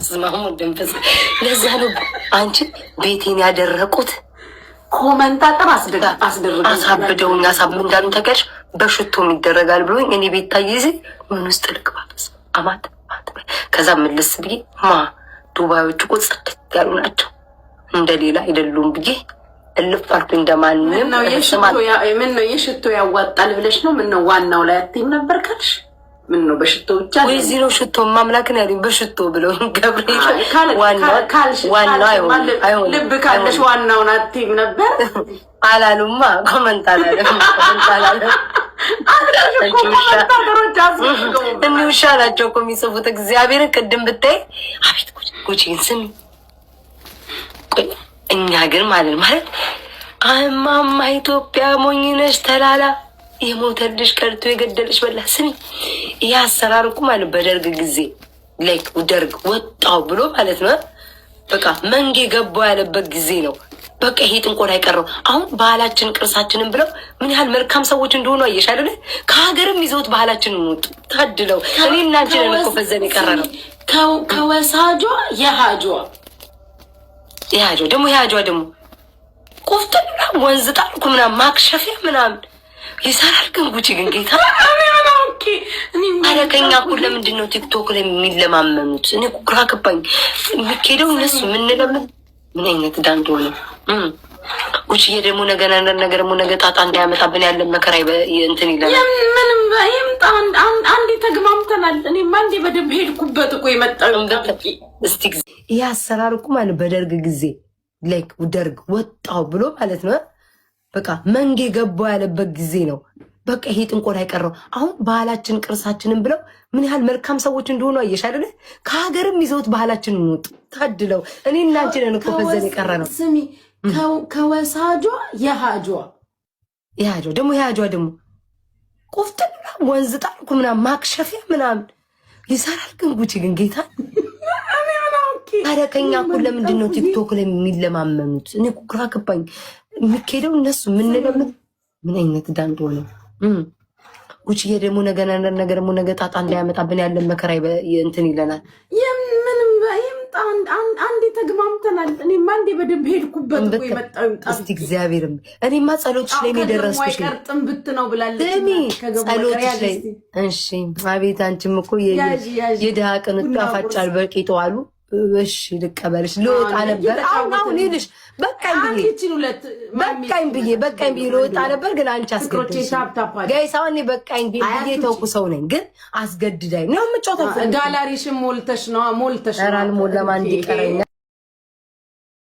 ዝማሙ ደንፈስ ለዛ ነው አንቺ ቤቴን ያደረቁት ኮመንታተር አሳብደውኝ አሳብዱ እንዳሉ ተቀርሽ በሽቶ ይደረጋል ብሎኝ እኔ ቤት ታይዚ ምን ውስጥ ልቅባበስ አማት ከዛ ምልስ ብዬ ዱባዮቹ እኮ ጽድት ያሉ ናቸው እንደሌላ አይደሉም ብዬ እልፍ አልኩ። እንደማንም ምን ነው የሽቶ ያዋጣል ብለሽ ነው? ምን ነው ዋናው ላይ አትይም ነበር ካልሽ ምን ነው በሽቶ ብቻ ወይ እዚህ ነው ሽቶ ማምላክን ያለኝ በሽቶ ብለው ገብርኤል ዋናው ልብ ካለሽ ዋናውን አትይም ነበር አላሉማ። ኮመንት አላለም እኔ ውሻ ናቸው እኮ የሚጽፉት። እግዚአብሔርን ቅድም ብታይ አቤት ጉቺን ስሚ። እኛ ግን ማለት እማማ ኢትዮጵያ ሞኝ ነሽ ተላላ የሞተልሽ ቀርቶ የገደልሽ በላ። ስሚ ይህ አሰራር እኮ ማለት በደርግ ጊዜ ላይክ ደርግ ወጣው ብሎ ማለት ነው በቃ መንጌ ገባው ያለበት ጊዜ ነው። በቃ ይሄ ጥንቆላ አይቀረው። አሁን ባህላችን ቅርሳችንን ብለው ምን ያህል መልካም ሰዎች እንደሆኑ አየሽ አይደል? ከሀገርም ይዘውት ባህላችንን ወጡ። ታድለው እኔ እና አንቺ ነን እኮ ፈዘን የቀረ ነው። ከወሳጇ የሃጇ ደግሞ ቆፍጠና ወንዝ ጣልኩ ምናምን ማክሸፊያ ምናምን ይሰራል። ግን ጉቺ ግን ጌታ አለቀኛ እኮ ለምንድን ነው ቲክቶክ ላይ የሚለማመኑት? እኔ ግራ ገባኝ። የሚኬደው እነሱ የምንለምን ምን አይነት ዳንዶ ነው? ጉቺዬ ደግሞ ነገ ጣጣ እንዳያመጣብን ያለን መከራ እንትን ይለናል። ምንም ይምጣ አንዴ ተግማምተናል። እኔማ አንዴ በደንብ ሄድኩበት እኮ የመጣው እስቲ ጊዜ ይህ አሰራር እኮ ማለት በደርግ ጊዜ ላይክ ደርግ ወጣው ብሎ ማለት ነው በቃ መንጌ ገባው ያለበት ጊዜ ነው። በቃ ይሄ ጥንቆላ አይቀረው። አሁን ባህላችን ቅርሳችንን ብለው ምን ያህል መልካም ሰዎች እንደሆኑ አየሽ አይደለ? ከሀገርም ይዘውት ባህላችንን ወጡ። ታድለው እኔ እና አንቺ ነን እኮ ፈዘን የቀረ ነው። ስሚ ከወሳጇ የሃጇ ደግሞ ቆፍጠና ወንዝ ጣልኩ ምናምን ማክሸፊያ ምናምን ይሰራል። ግን ጉቺ ግን ጌታ አረከኛ እኮ ለምንድን ነው ቲክቶክ ላይ የሚለማመኑት? እኔ ግራ ገባኝ። የሚኬደው እነሱ የምንለምን ምን አይነት ዳንዶ ነው? ጉቺዬ ደግሞ ነገ ጣጣ እንዳያመጣብን ያለን መከራ እንትን ይለናል። ምንም ይምጣ አንዴ ተግማምተናል። እኔማ አንዴ በደንብ ሄድኩበት እኮ የመጣው እስቲ እግዚአብሔርም እኔማ ጸሎትሽ ላይ ነው የደረስኩሽ። አይቀርጥም ብት ነው ብላለች ጸሎትሽ ላይ። እሺ አቤት አንቺም እኮ የድሃ ቅን ጣፋጫል በቂጦ አሉ። እሺ ልቀበልሽ ልወጣ ነበር። አሁን ይልሽ በቃኝ ብዬ ልወጣ ነበር። ግን አንቺ አስገድደሽ ጋይሳው እኔ በቃኝ ብዬ ተውኩ። ሰው ነኝ ግን አስገድዳኝ ነው የምጫወተው። ጋላሪሽን ሞልተሽ ነው ሞልተሽ ራል ሞላማ እንዲቀረኝ